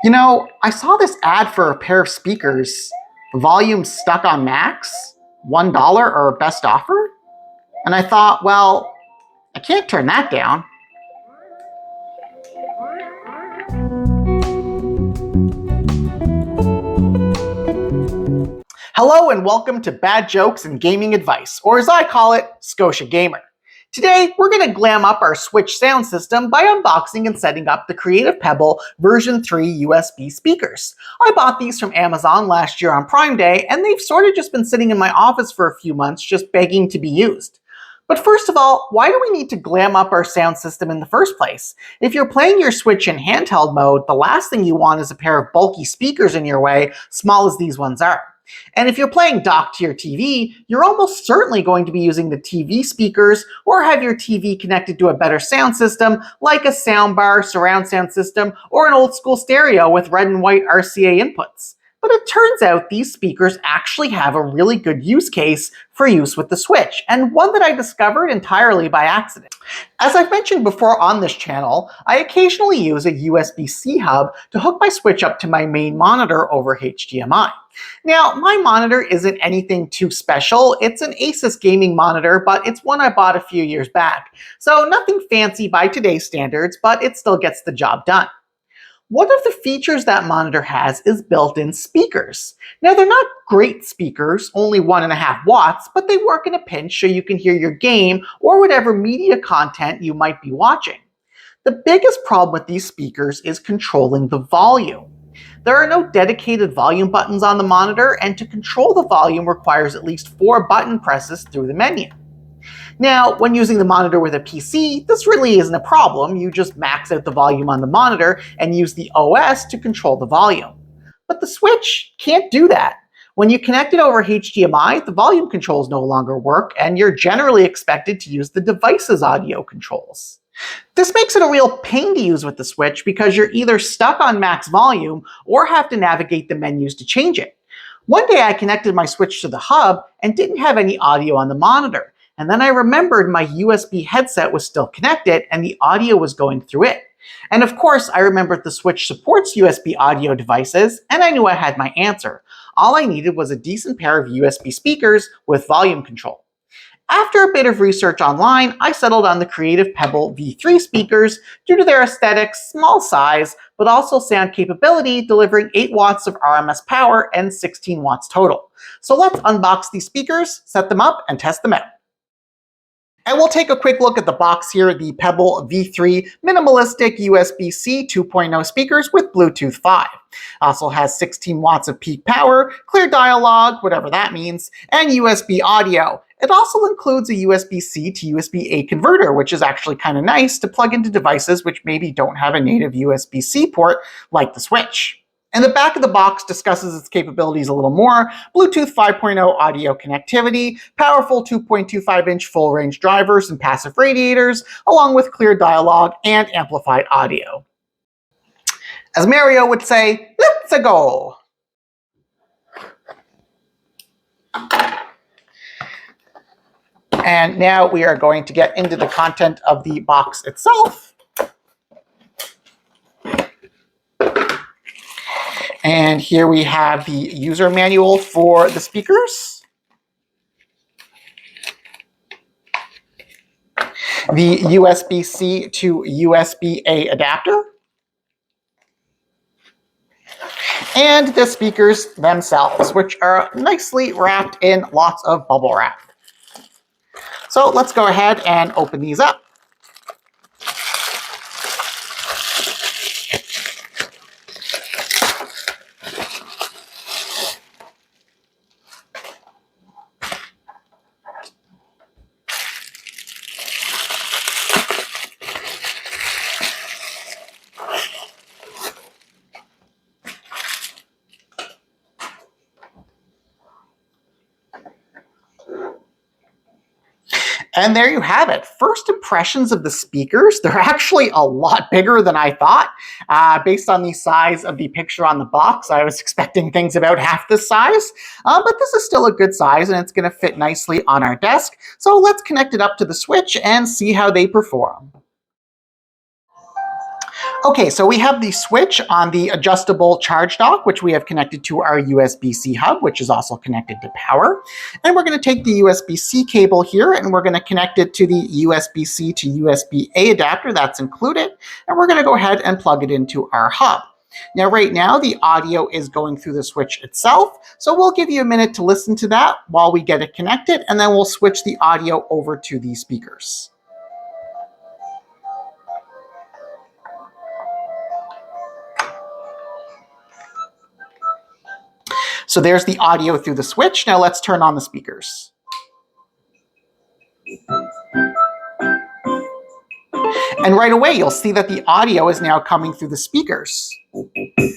You know, I saw this ad for a pair of speakers, volume stuck on max, $1 or best offer. And I thought, well, I can't turn that down. Hello and welcome to Bad Jokes and Gaming Advice, or as I call it, Scotia Gamer. Today, we're going to glam up our Switch sound system by unboxing and setting up the Creative Pebble V3 USB speakers. I bought these from Amazon last year on Prime Day, and they've sort of just been sitting in my office for a few months, just begging to be used. But first of all, why do we need to glam up our sound system in the first place? If you're playing your Switch in handheld mode, the last thing you want is a pair of bulky speakers in your way, small as these ones are. And if you're playing docked to your TV, you're almost certainly going to be using the TV speakers or have your TV connected to a better sound system like a soundbar, surround sound system, or an old school stereo with red and white RCA inputs. But it turns out these speakers actually have a really good use case for use with the Switch, and one that I discovered entirely by accident. As I've mentioned before on this channel, I occasionally use a USB-C hub to hook my Switch up to my main monitor over HDMI. Now, my monitor isn't anything too special. It's an Asus gaming monitor, but it's one I bought a few years back. So nothing fancy by today's standards, but it still gets the job done. One of the features that monitor has is built-in speakers. Now, they're not great speakers, only 1.5 watts, but they work in a pinch so you can hear your game or whatever media content you might be watching. The biggest problem with these speakers is controlling the volume. There are no dedicated volume buttons on the monitor, and to control the volume requires at least 4 button presses through the menu. Now, when using the monitor with a PC, this really isn't a problem. You just max out the volume on the monitor and use the OS to control the volume. But the Switch can't do that. When you connect it over HDMI, the volume controls no longer work, and you're generally expected to use the device's audio controls. This makes it a real pain to use with the Switch because you're either stuck on max volume or have to navigate the menus to change it. One day I connected my Switch to the hub and didn't have any audio on the monitor. And then I remembered my USB headset was still connected and the audio was going through it. And of course, I remembered the Switch supports USB audio devices, and I knew I had my answer. All I needed was a decent pair of USB speakers with volume control. After a bit of research online, I settled on the Creative Pebble V3 speakers due to their aesthetics, small size, but also sound capability, delivering 8 watts of RMS power and 16 watts total. So let's unbox these speakers, set them up, and test them out. And we'll take a quick look at the box here, the Pebble V3 minimalistic USB-C 2.0 speakers with Bluetooth 5. Also has 16 watts of peak power, clear dialogue, whatever that means, and USB audio. It also includes a USB-C to USB-A converter, which is actually kind of nice to plug into devices which maybe don't have a native USB-C port like the Switch. And the back of the box discusses its capabilities a little more: Bluetooth 5.0 audio connectivity, powerful 2.25-inch full-range drivers and passive radiators, along with clear dialogue and amplified audio. As Mario would say, let's go! And now we are going to get into the content of the box itself. And here we have the user manual for the speakers, the USB-C to USB-A adapter, and the speakers themselves, which are nicely wrapped in lots of bubble wrap. So let's go ahead and open these up. And there you have it. First impressions of the speakers. They're actually a lot bigger than I thought. Based on the size of the picture on the box, I was expecting things about half this size. But this is still a good size, and it's going to fit nicely on our desk. So let's connect it up to the Switch and see how they perform. Okay, so we have the switch on the adjustable charge dock, which we have connected to our USB-C hub, which is also connected to power. And we're going to take the USB-C cable here and we're going to connect it to the USB-C to USB-A adapter that's included. And we're going to go ahead and plug it into our hub. Now, right now, the audio is going through the switch itself, so we'll give you a minute to listen to that while we get it connected, and then we'll switch the audio over to the speakers. So there's the audio through the switch. Now let's turn on the speakers. And right away, you'll see that the audio is now coming through the speakers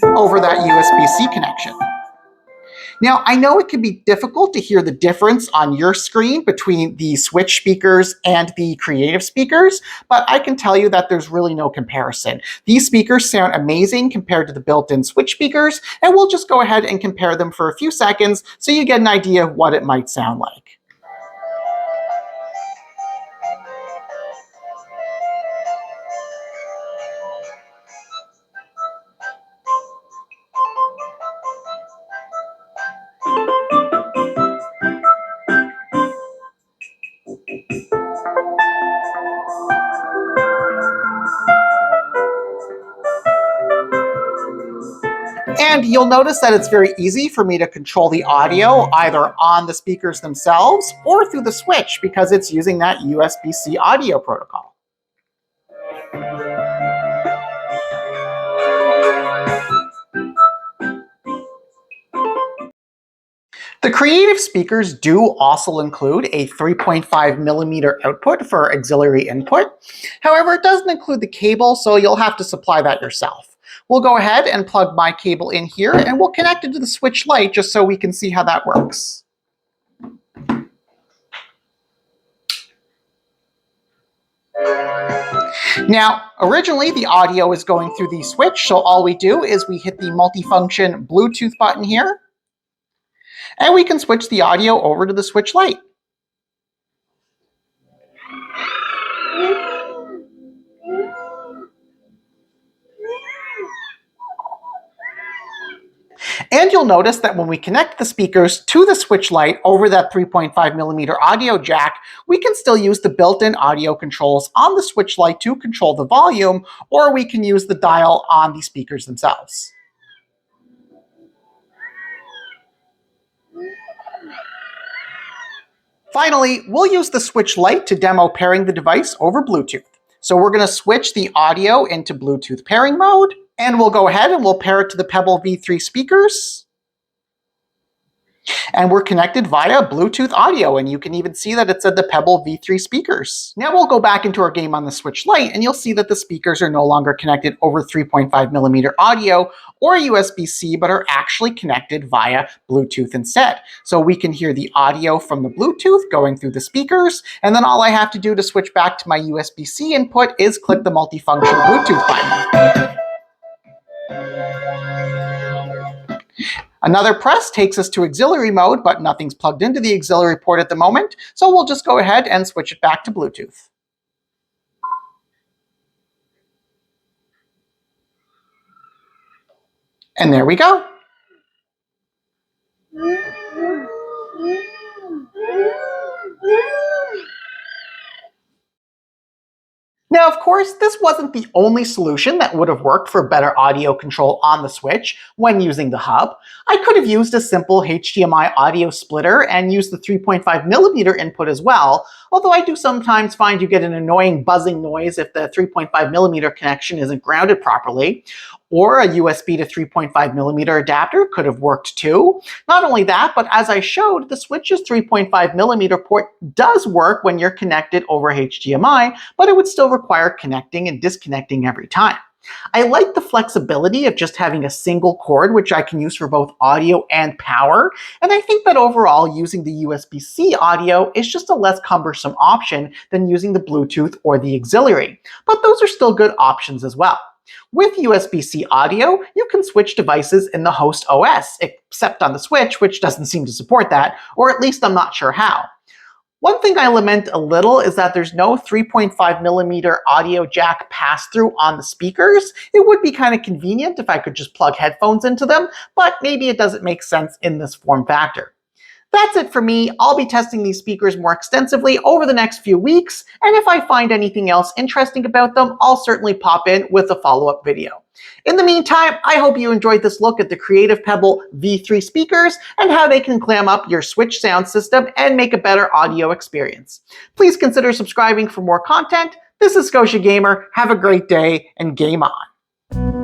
over that USB-C connection. Now, I know it can be difficult to hear the difference on your screen between the switch speakers and the Creative speakers, but I can tell you that there's really no comparison. These speakers sound amazing compared to the built-in switch speakers, and we'll just go ahead and compare them for a few seconds so you get an idea of what it might sound like. And you'll notice that it's very easy for me to control the audio either on the speakers themselves or through the switch because it's using that USB-C audio protocol. The Creative speakers do also include a 3.5 millimeter output for auxiliary input. However, it doesn't include the cable, so you'll have to supply that yourself. We'll go ahead and plug my cable in here and we'll connect it to the switch light just so we can see how that works. Now, originally the audio is going through the switch, so all we do is we hit the multifunction Bluetooth button here, and we can switch the audio over to the switch light. And you'll notice that when we connect the speakers to the switch light over that 3.5 millimeter audio jack, we can still use the built-in audio controls on the switch light to control the volume, or we can use the dial on the speakers themselves. Finally, we'll use the switch light to demo pairing the device over Bluetooth. So we're going to switch the audio into Bluetooth pairing mode, and we'll go ahead and we'll pair it to the Pebble V3 speakers. And we're connected via Bluetooth audio, and you can even see that it said the Pebble V3 speakers. Now we'll go back into our game on the switch light, and you'll see that the speakers are no longer connected over 3.5 millimeter audio or USB-C, but are actually connected via Bluetooth instead. So we can hear the audio from the Bluetooth going through the speakers, and then all I have to do to switch back to my USB-C input is click the multifunction Bluetooth button. Another press takes us to auxiliary mode, but nothing's plugged into the auxiliary port at the moment, so we'll just go ahead and switch it back to Bluetooth. And there we go. Now, of course, this wasn't the only solution that would have worked for better audio control on the Switch when using the hub. I could have used a simple HDMI audio splitter and used the 3.5 millimeter input as well, although I do sometimes find you get an annoying buzzing noise if the 3.5 millimeter connection isn't grounded properly. Or a USB to 3.5 millimeter adapter could have worked too. Not only that, but as I showed, the Switch's 3.5 millimeter port does work when you're connected over HDMI, but it would still require connecting and disconnecting every time. I like the flexibility of just having a single cord, which I can use for both audio and power, and I think that overall using the USB-C audio is just a less cumbersome option than using the Bluetooth or the auxiliary, but those are still good options as well. With USB-C audio, you can switch devices in the host OS, except on the Switch, which doesn't seem to support that, or at least I'm not sure how. One thing I lament a little is that there's no 3.5mm audio jack pass-through on the speakers. It would be kind of convenient if I could just plug headphones into them, but maybe it doesn't make sense in this form factor. That's it for me. I'll be testing these speakers more extensively over the next few weeks, and if I find anything else interesting about them, I'll certainly pop in with a follow-up video. In the meantime, I hope you enjoyed this look at the Creative Pebble V3 speakers and how they can clam up your Switch sound system and make a better audio experience. Please consider subscribing for more content. This is Scotia Gamer. Have a great day and game on.